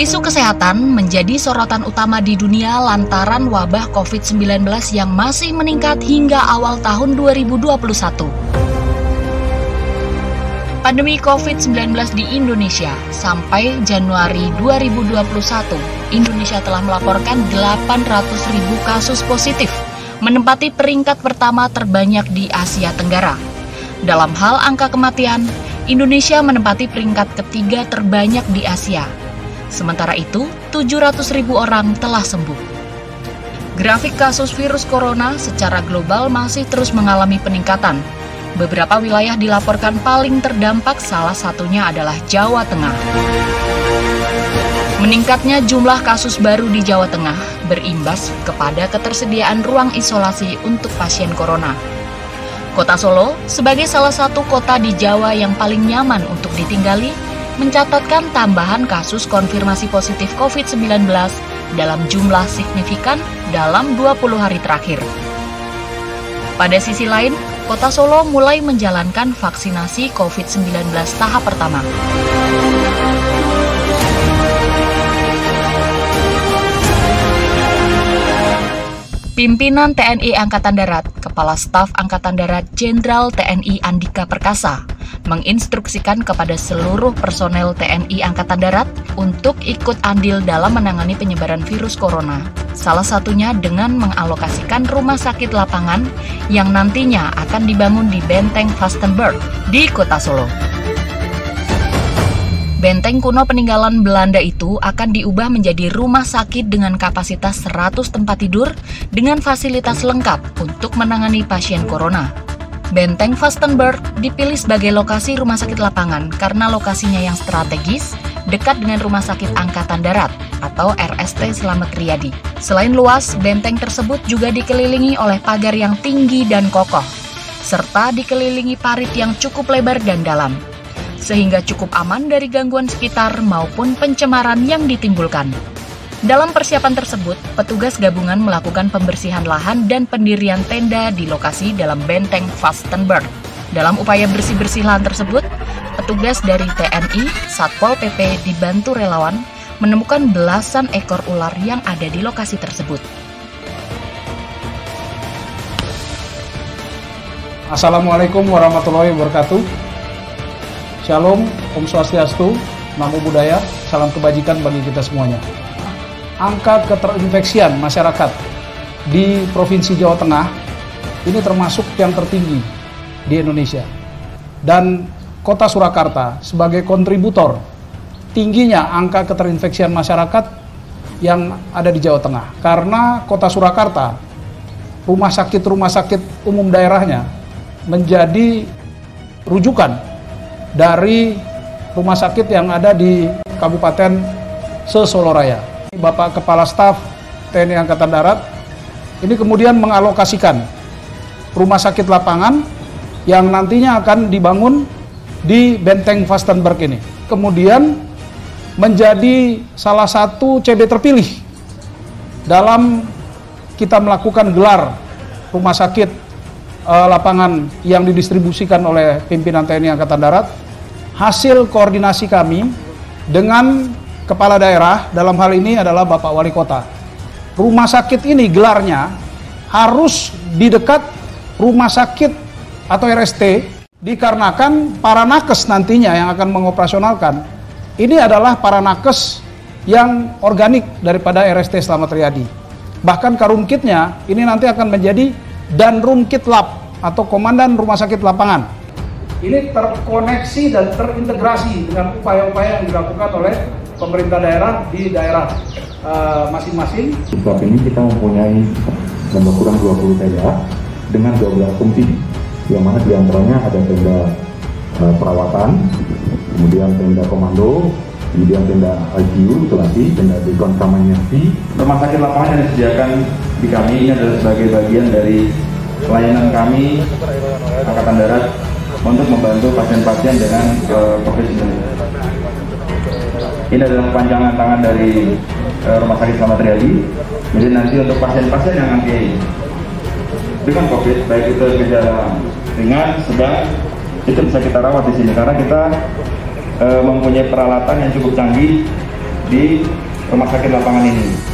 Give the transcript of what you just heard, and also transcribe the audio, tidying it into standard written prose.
Isu kesehatan menjadi sorotan utama di dunia lantaran wabah COVID-19 yang masih meningkat hingga awal tahun 2021. Pandemi COVID-19 di Indonesia sampai Januari 2021, Indonesia telah melaporkan 800.000 kasus positif, menempati peringkat pertama terbanyak di Asia Tenggara. Dalam hal angka kematian, Indonesia menempati peringkat ketiga terbanyak di Asia. Sementara itu, 700.000 orang telah sembuh. Grafik kasus virus corona secara global masih terus mengalami peningkatan. Beberapa wilayah dilaporkan paling terdampak, salah satunya adalah Jawa Tengah. Meningkatnya jumlah kasus baru di Jawa Tengah berimbas kepada ketersediaan ruang isolasi untuk pasien corona. Kota Solo, sebagai salah satu kota di Jawa yang paling nyaman untuk ditinggali, mencatatkan tambahan kasus konfirmasi positif COVID-19 dalam jumlah signifikan dalam 20 hari terakhir. Pada sisi lain, Kota Solo mulai menjalankan vaksinasi COVID-19 tahap pertama. Pimpinan TNI Angkatan Darat, Kepala Staf Angkatan Darat Jenderal TNI Andika Perkasa, menginstruksikan kepada seluruh personel TNI Angkatan Darat untuk ikut andil dalam menangani penyebaran virus corona. Salah satunya dengan mengalokasikan rumah sakit lapangan yang nantinya akan dibangun di Benteng Vastenburg di Kota Solo. Benteng kuno peninggalan Belanda itu akan diubah menjadi rumah sakit dengan kapasitas 100 tempat tidur dengan fasilitas lengkap untuk menangani pasien corona. Benteng Vastenburg dipilih sebagai lokasi rumah sakit lapangan karena lokasinya yang strategis, dekat dengan Rumah Sakit Angkatan Darat atau RST Slamet Riyadi. Selain luas, benteng tersebut juga dikelilingi oleh pagar yang tinggi dan kokoh, serta dikelilingi parit yang cukup lebar dan dalam, sehingga cukup aman dari gangguan sekitar maupun pencemaran yang ditimbulkan. Dalam persiapan tersebut, petugas gabungan melakukan pembersihan lahan dan pendirian tenda di lokasi dalam Benteng Vastenburg. Dalam upaya bersih-bersih lahan tersebut, petugas dari TNI, Satpol PP dibantu relawan menemukan belasan ekor ular yang ada di lokasi tersebut. Assalamualaikum warahmatullahi wabarakatuh. Shalom, Om Swastiastu, Namo Buddhaya, salam kebajikan bagi kita semuanya. Angka keterinfeksian masyarakat di Provinsi Jawa Tengah ini termasuk yang tertinggi di Indonesia. Dan Kota Surakarta sebagai kontributor tingginya angka keterinfeksian masyarakat yang ada di Jawa Tengah. Karena Kota Surakarta, rumah sakit umum daerahnya menjadi rujukan dari rumah sakit yang ada di Kabupaten Sesoloraya. Bapak Kepala Staf TNI Angkatan Darat ini kemudian mengalokasikan rumah sakit lapangan yang nantinya akan dibangun di Benteng Vastenburg ini. Kemudian menjadi salah satu CB terpilih dalam kita melakukan gelar rumah sakit lapangan yang didistribusikan oleh pimpinan TNI Angkatan Darat. Hasil koordinasi kami dengan kepala daerah, dalam hal ini adalah Bapak Wali Kota. Rumah sakit ini gelarnya harus di dekat rumah sakit atau RST, dikarenakan para nakes nantinya yang akan mengoperasionalkan ini adalah para nakes yang organik daripada RST Slamet Riyadi. Bahkan Karumkitnya ini nanti akan menjadi Danrumkit Lab atau Komandan Rumah Sakit Lapangan. Ini terkoneksi dan terintegrasi dengan upaya-upaya yang dilakukan oleh pemerintah daerah di daerah masing-masing. Saat ini kita mempunyai lebih kurang 20 tenda dengan 12 fungsi, yang mana diantaranya ada tenda perawatan, kemudian tenda komando, kemudian tenda ICU, isolasi, tenda dekontaminasi. Rumah sakit lapangan yang disediakan di kami ini adalah sebagai bagian dari pelayanan kami Angkatan Darat untuk membantu pasien-pasien dengan COVID-19. Ini adalah kepanjangan tangan dari Rumah Sakit Slamet Riyadi. Jadi nanti untuk pasien-pasien yang nanti dengan COVID, baik itu gejala ringan, sedang, itu bisa kita rawat di sini karena kita mempunyai peralatan yang cukup canggih di rumah sakit lapangan ini.